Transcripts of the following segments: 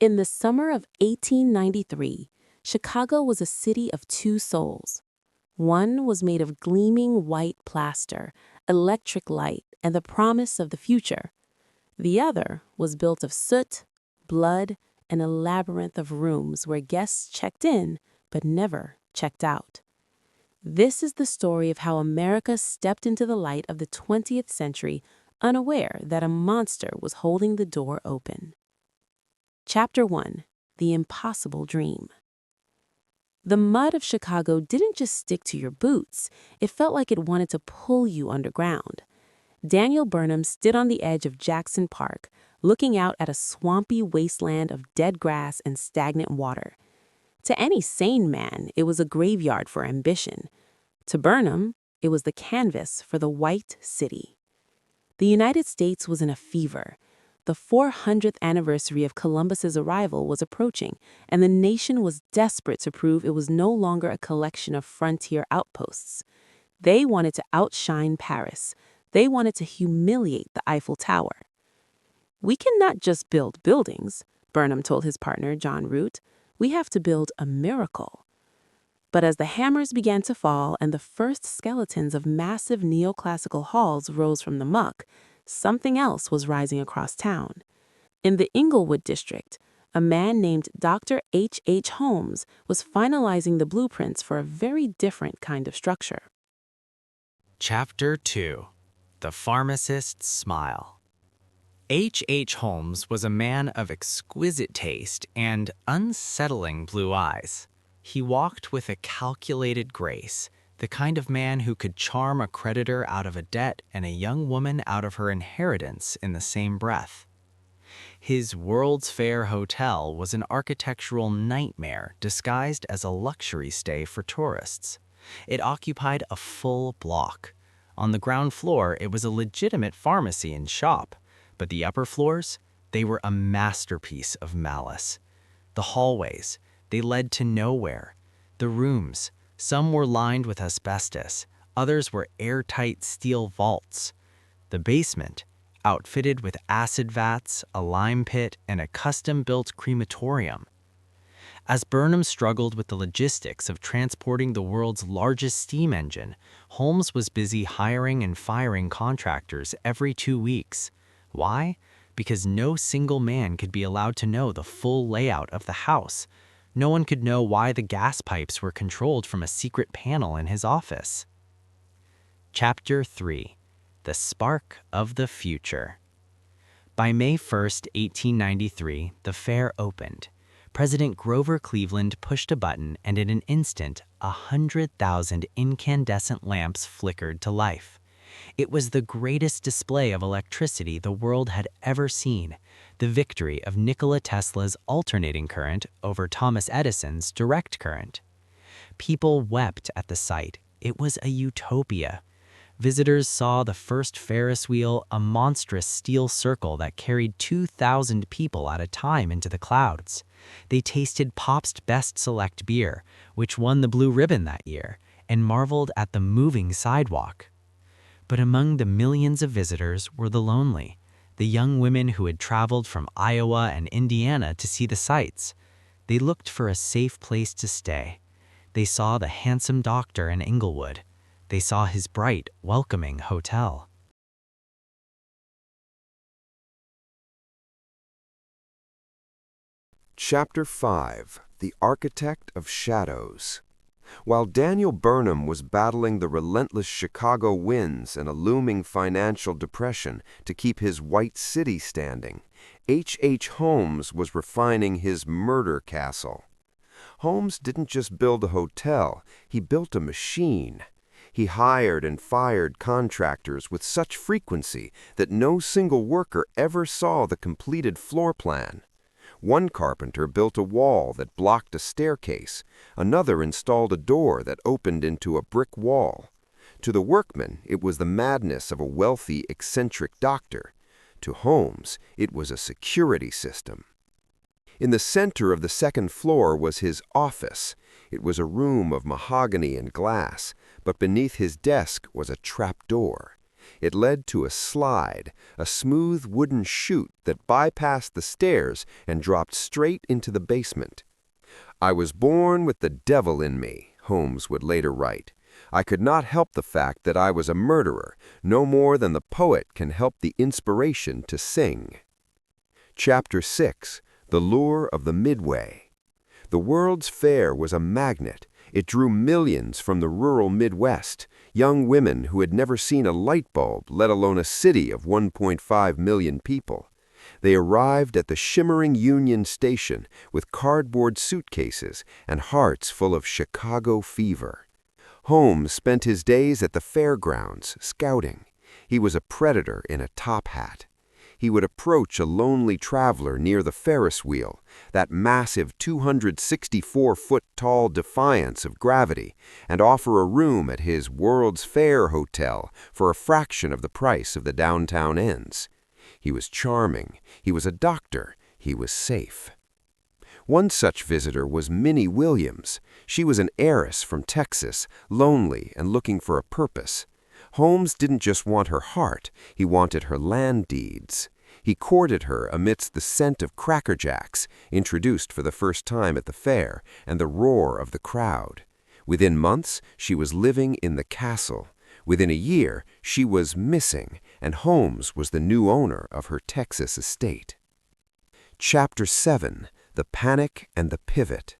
In the summer of 1893, Chicago was a city of two souls. One was made of gleaming white plaster, electric light, and the promise of the future. The other was built of soot, blood, and a labyrinth of rooms where guests checked in but never checked out. This is the story of how America stepped into the light of the 20th century, unaware that a monster was holding the door open. Chapter 1: The Impossible Dream. The mud of Chicago didn't just stick to your boots, it felt like it wanted to pull you underground. Daniel Burnham stood on the edge of Jackson Park, looking out at a swampy wasteland of dead grass and stagnant water. To any sane man, it was a graveyard for ambition. To Burnham, it was the canvas for the white city. The United States was in a fever. The 400th anniversary of Columbus's arrival was approaching, and the nation was desperate to prove it was no longer a collection of frontier outposts. They wanted to outshine Paris. They wanted to humiliate the Eiffel Tower. "We cannot just build buildings," Burnham told his partner, John Root. "We have to build a miracle." But as the hammers began to fall and the first skeletons of massive neoclassical halls rose from the muck, something else was rising across town. In the Englewood district, a man named Dr. H. Holmes was finalizing the blueprints for a very different kind of structure. Chapter 2: The Pharmacist's Smile. H. Holmes was a man of exquisite taste and unsettling blue eyes. He walked with a calculated grace, the kind of man who could charm a creditor out of a debt and a young woman out of her inheritance in the same breath. His World's Fair Hotel was an architectural nightmare disguised as a luxury stay for tourists. It occupied a full block. On the ground floor, it was a legitimate pharmacy and shop, but the upper floors, they were a masterpiece of malice. The hallways, they led to nowhere. The rooms, some were lined with asbestos, others were airtight steel vaults. The basement, outfitted with acid vats, a lime pit, and a custom-built crematorium. As Burnham struggled with the logistics of transporting the world's largest steam engine, Holmes was busy hiring and firing contractors every 2 weeks. Why? Because no single man could be allowed to know the full layout of the house. No one could know why the gas pipes were controlled from a secret panel in his office. Chapter 3: The Spark of the Future. By May 1st, 1893, the fair opened. President Grover Cleveland pushed a button, and in an instant, 100,000 incandescent lamps flickered to life. It was the greatest display of electricity the world had ever seen, the victory of Nikola Tesla's alternating current over Thomas Edison's direct current. People wept at the sight. It was a utopia. Visitors saw the first Ferris wheel, a monstrous steel circle that carried 2,000 people at a time into the clouds. They tasted Pabst Best Select beer, which won the Blue Ribbon that year, and marveled at the moving sidewalk. But among the millions of visitors were the lonely, the young women who had traveled from Iowa and Indiana to see the sights. They looked for a safe place to stay. They saw the handsome doctor in Englewood. They saw his bright, welcoming hotel. Chapter 5: The Architect of Shadows. While Daniel Burnham was battling the relentless Chicago winds and a looming financial depression to keep his white city standing, H. Holmes was refining his murder castle. Holmes didn't just build a hotel, he built a machine. He hired and fired contractors with such frequency that no single worker ever saw the completed floor plan. One carpenter built a wall that blocked a staircase. Another installed a door that opened into a brick wall. To the workmen, it was the madness of a wealthy, eccentric doctor. To Holmes, it was a security system. In the center of the second floor was his office. It was a room of mahogany and glass, but beneath his desk was a trap door. It led to a slide, a smooth wooden chute that bypassed the stairs and dropped straight into the basement. "I was born with the devil in me," Holmes would later write. "I could not help the fact that I was a murderer, no more than the poet can help the inspiration to sing." Chapter 6. The Lure of the Midway. The World's Fair was a magnet. It drew millions from the rural Midwest, young women who had never seen a light bulb, let alone a city of 1.5 million people. They arrived at the shimmering Union Station with cardboard suitcases and hearts full of Chicago fever. Holmes spent his days at the fairgrounds, scouting. He was a predator in a top hat. He would approach a lonely traveler near the Ferris wheel, that massive 264-foot-tall defiance of gravity, and offer a room at his World's Fair hotel for a fraction of the price of the downtown inns. He was charming, he was a doctor, he was safe. One such visitor was Minnie Williams. She was an heiress from Texas, lonely and looking for a purpose. Holmes didn't just want her heart, he wanted her land deeds. He courted her amidst the scent of Cracker Jacks, introduced for the first time at the fair, and the roar of the crowd. Within months, she was living in the castle. Within a year, she was missing, and Holmes was the new owner of her Texas estate. Chapter 7. The Panic and the Pivot.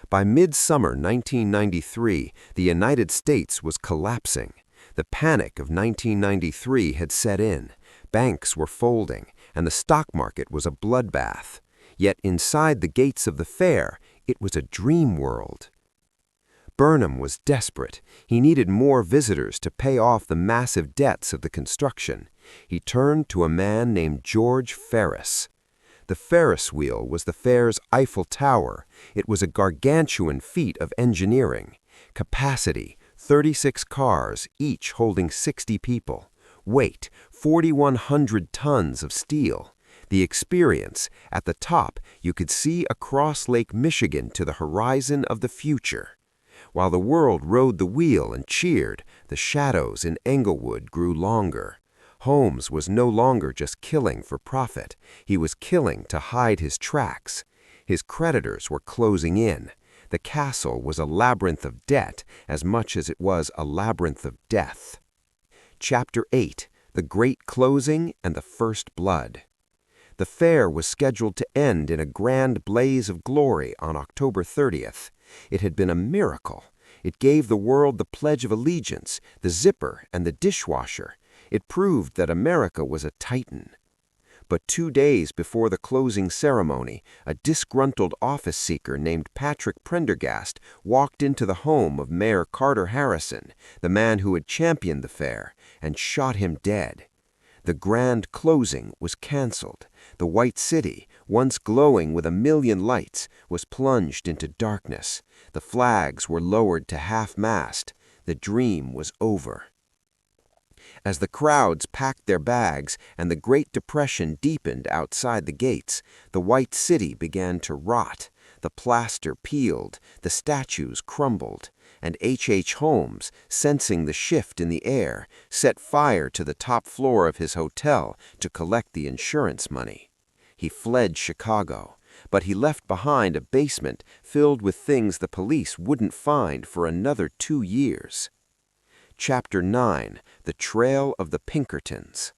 By midsummer 1993, the United States was collapsing. The panic of 1993 had set in. Banks were folding, and the stock market was a bloodbath. Yet inside the gates of the fair, it was a dream world. Burnham was desperate. He needed more visitors to pay off the massive debts of the construction. He turned to a man named George Ferris. The Ferris wheel was the fair's Eiffel Tower. It was a gargantuan feat of engineering. Capacity, 36 cars, each holding 60 people. Weight, 4,100 tons of steel. The experience, at the top, you could see across Lake Michigan to the horizon of the future. While the world rode the wheel and cheered, the shadows in Englewood grew longer. Holmes was no longer just killing for profit. He was killing to hide his tracks. His creditors were closing in. The castle was a labyrinth of debt as much as it was a labyrinth of death. Chapter 8. The Great Closing and the First Blood. The fair was scheduled to end in a grand blaze of glory on October 30th. It had been a miracle. It gave the world the Pledge of Allegiance, the zipper, and the dishwasher. It proved that America was a titan. But 2 days before the closing ceremony, a disgruntled office seeker named Patrick Prendergast walked into the home of Mayor Carter Harrison, the man who had championed the fair, and shot him dead. The grand closing was canceled. The White City, once glowing with 1,000,000 lights, was plunged into darkness. The flags were lowered to half-mast. The dream was over. As the crowds packed their bags and the Great Depression deepened outside the gates, the White City began to rot. The plaster peeled, the statues crumbled, and H. Holmes, sensing the shift in the air, set fire to the top floor of his hotel to collect the insurance money. He fled Chicago, but he left behind a basement filled with things the police wouldn't find for another 2 years. Chapter 9. The Trail of the Pinkertons.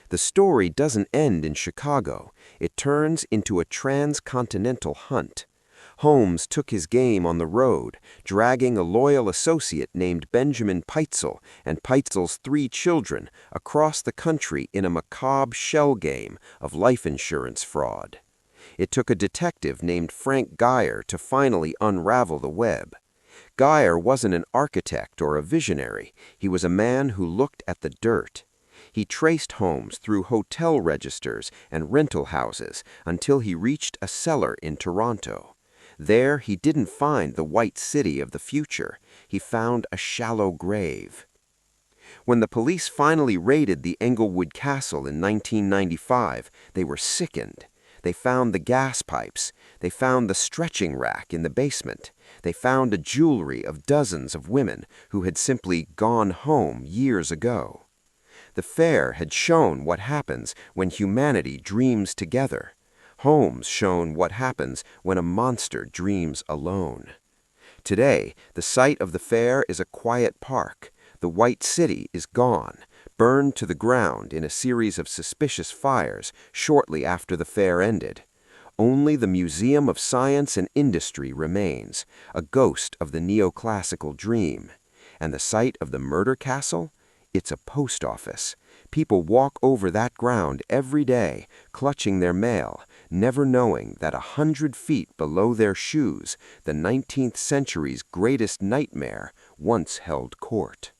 The story doesn't end in Chicago. It turns into a transcontinental hunt. Holmes took his game on the road, dragging a loyal associate named Benjamin Peitzel and Peitzel's 3 children across the country in a macabre shell game of life insurance fraud. It took a detective named Frank Geyer to finally unravel the web. Geyer wasn't an architect or a visionary. He was a man who looked at the dirt. He traced Holmes through hotel registers and rental houses until he reached a cellar in Toronto. There, he didn't find the White City of the future. He found a shallow grave. When the police finally raided the Englewood Castle in 1995, they were sickened. They found the gas pipes. They found the stretching rack in the basement. They found a jewelry of dozens of women who had simply gone home years ago. The fair had shown what happens when humanity dreams together. Holmes shown what happens when a monster dreams alone. Today, the site of the fair is a quiet park. The White City is gone, burned to the ground in a series of suspicious fires shortly after the fair ended. Only the Museum of Science and Industry remains, a ghost of the neoclassical dream. And the site of the murder castle? It's a post office. People walk over that ground every day, clutching their mail, never knowing that 100 feet below their shoes, the 19th century's greatest nightmare once held court.